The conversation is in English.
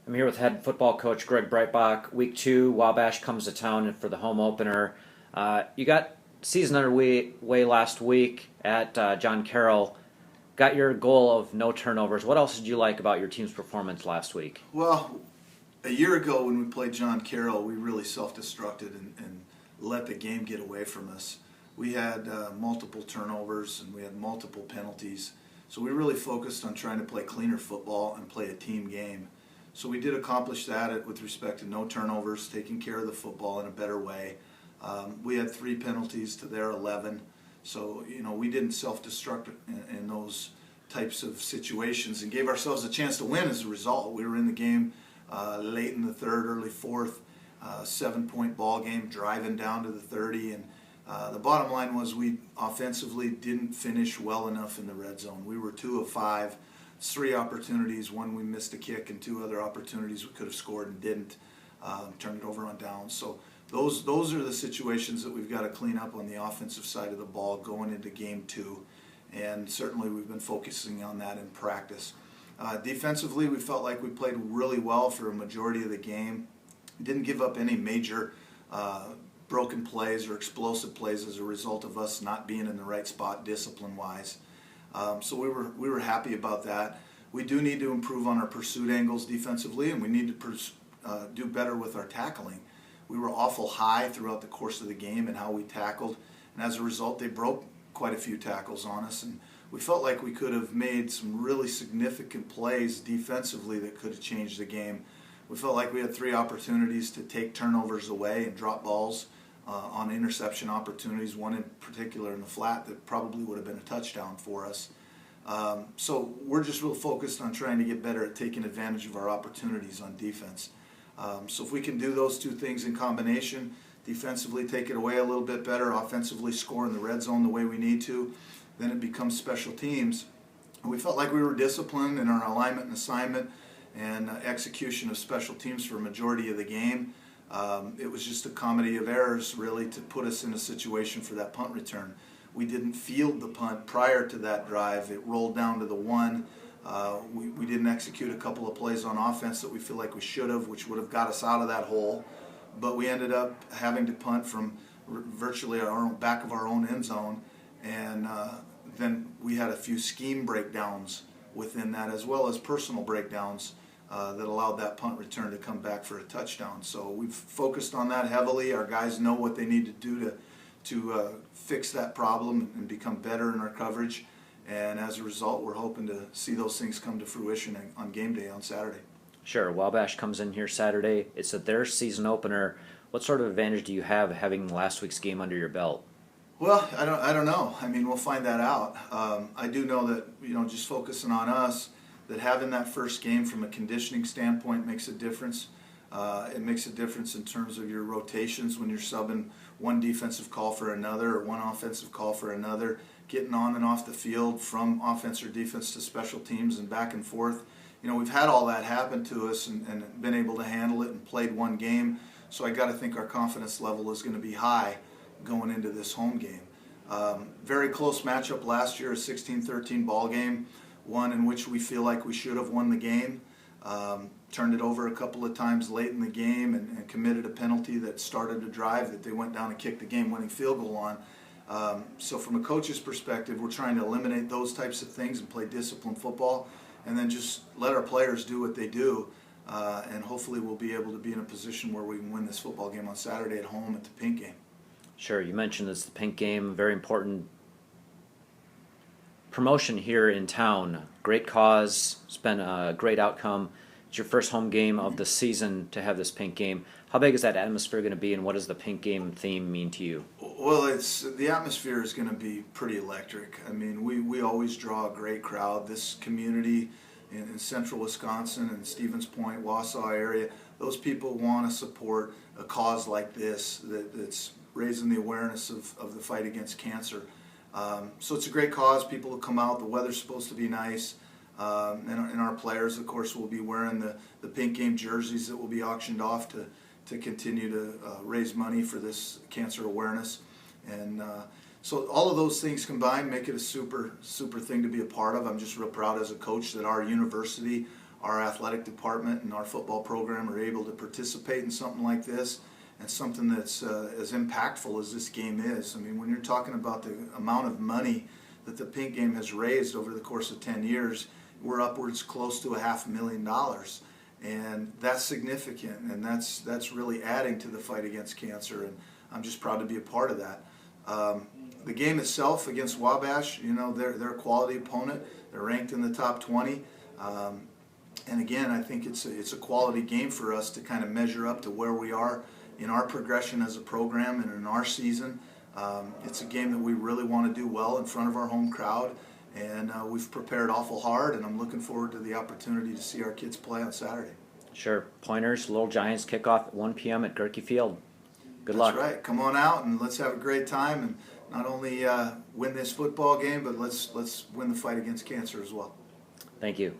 I'm here with head football coach Greg Breitbach. Week 2, Wabash comes to town for the home opener. You got season underway last week at John Carroll. Got your goal of no turnovers. What else did you like about your team's performance last week? Well, a year ago when we played John Carroll, we really self-destructed and let the game get away from us. We had multiple turnovers and we had multiple penalties. So we really focused on trying to play cleaner football and play a team game. So we did accomplish that with respect to no turnovers, taking care of the football in a better way. We had 3 penalties to their 11. So, we didn't self-destruct in those types of situations and gave ourselves a chance to win as a result. We were in the game late in the third, early fourth, 7-point ball game, driving down to the 30. And the bottom line was we offensively didn't finish well enough in the red zone. We were 2 of 5. 3 opportunities, 1 we missed a kick, and 2 other opportunities we could have scored and didn't. Turned it over on downs. So those are the situations that we've got to clean up on the offensive side of the ball going into game 2. And certainly we've been focusing on that in practice. Defensively, we felt like we played really well for a majority of the game. Didn't give up any major broken plays or explosive plays as a result of us not being in the right spot discipline-wise. So we were happy about that. We do need to improve on our pursuit angles defensively, and we need to do better with our tackling. We were awful high throughout the course of the game and how we tackled, and as a result, they broke quite a few tackles on us, and we felt like we could have made some really significant plays defensively that could have changed the game. We felt like we had 3 opportunities to take turnovers away and drop balls on interception opportunities, one in particular in the flat that probably would have been a touchdown for us. So we're just real focused on trying to get better at taking advantage of our opportunities on defense. So if we can do those 2 things in combination, defensively take it away a little bit better, offensively score in the red zone the way we need to, then it becomes special teams. And we felt like we were disciplined in our alignment and assignment and execution of special teams for a majority of the game. It was just a comedy of errors really to put us in a situation for that punt return. We didn't field the punt prior to that drive. It rolled down to the 1. We didn't execute a couple of plays on offense that we feel like we should have, which would have got us out of that hole. But we ended up having to punt from virtually our own back of our own end zone, and then we had a few scheme breakdowns within that, as well as personal breakdowns that allowed that punt return to come back for a touchdown. So we've focused on that heavily. Our guys know what they need to do to fix that problem and become better in our coverage. And as a result, we're hoping to see those things come to fruition on game day on Saturday. Sure, Wabash comes in here Saturday. It's their season opener. What sort of advantage do you have having last week's game under your belt? Well, I don't know. I mean, we'll find that out. I do know that, just focusing on us, that having that first game from a conditioning standpoint makes a difference. It makes a difference in terms of your rotations when you're subbing one defensive call for another or one offensive call for another, getting on and off the field from offense or defense to special teams and back and forth. We've had all that happen to us and been able to handle it and played one game. So I got to think our confidence level is going to be high going into this home game. Very close matchup last year, a 16-13 ball game, one in which we feel like we should have won the game. Turned it over a couple of times late in the game and committed a penalty that started a drive that they went down and kicked the game-winning field goal on. So from a coach's perspective, we're trying to eliminate those types of things and play disciplined football, and then just let our players do what they do, and hopefully we'll be able to be in a position where we can win this football game on Saturday at home at the Pink game. Sure, you mentioned it's the Pink game, very important promotion here in town. Great cause, it's been a great outcome. It's your first home game of the season to have this Pink game. How big is that atmosphere going to be, and what does the Pink game theme mean to you? Well, the atmosphere is going to be pretty electric. I mean, we always draw a great crowd. This community in central Wisconsin and Stevens Point, Wausau area, those people want to support a cause like this that's raising the awareness of the fight against cancer. So it's a great cause. People will come out. The weather's supposed to be nice. And our players, of course, will be wearing the Pink game jerseys that will be auctioned off to continue to raise money for this cancer awareness. And so all of those things combined make it a super thing to be a part of. I'm just real proud as a coach that our university, our athletic department and our football program are able to participate in something like this, and something that's as impactful as this game is. I mean, when you're talking about the amount of money that the Pink Game has raised over the course of 10 years, we're upwards close to $500,000. And that's significant, and that's really adding to the fight against cancer, and I'm just proud to be a part of that. The game itself against Wabash, you know, they're a quality opponent. They're ranked in the top 20. And again, I think it's a quality game for us to kind of measure up to where we are in our progression as a program and in our season. It's a game that we really want to do well in front of our home crowd, and we've prepared awful hard, and I'm looking forward to the opportunity to see our kids play on Saturday. Sure. Pointers, Little Giants kickoff at 1 p.m. at Gerke Field. Good luck. That's right. Come on out and let's have a great time, and not only win this football game, but let's win the fight against cancer as well. Thank you.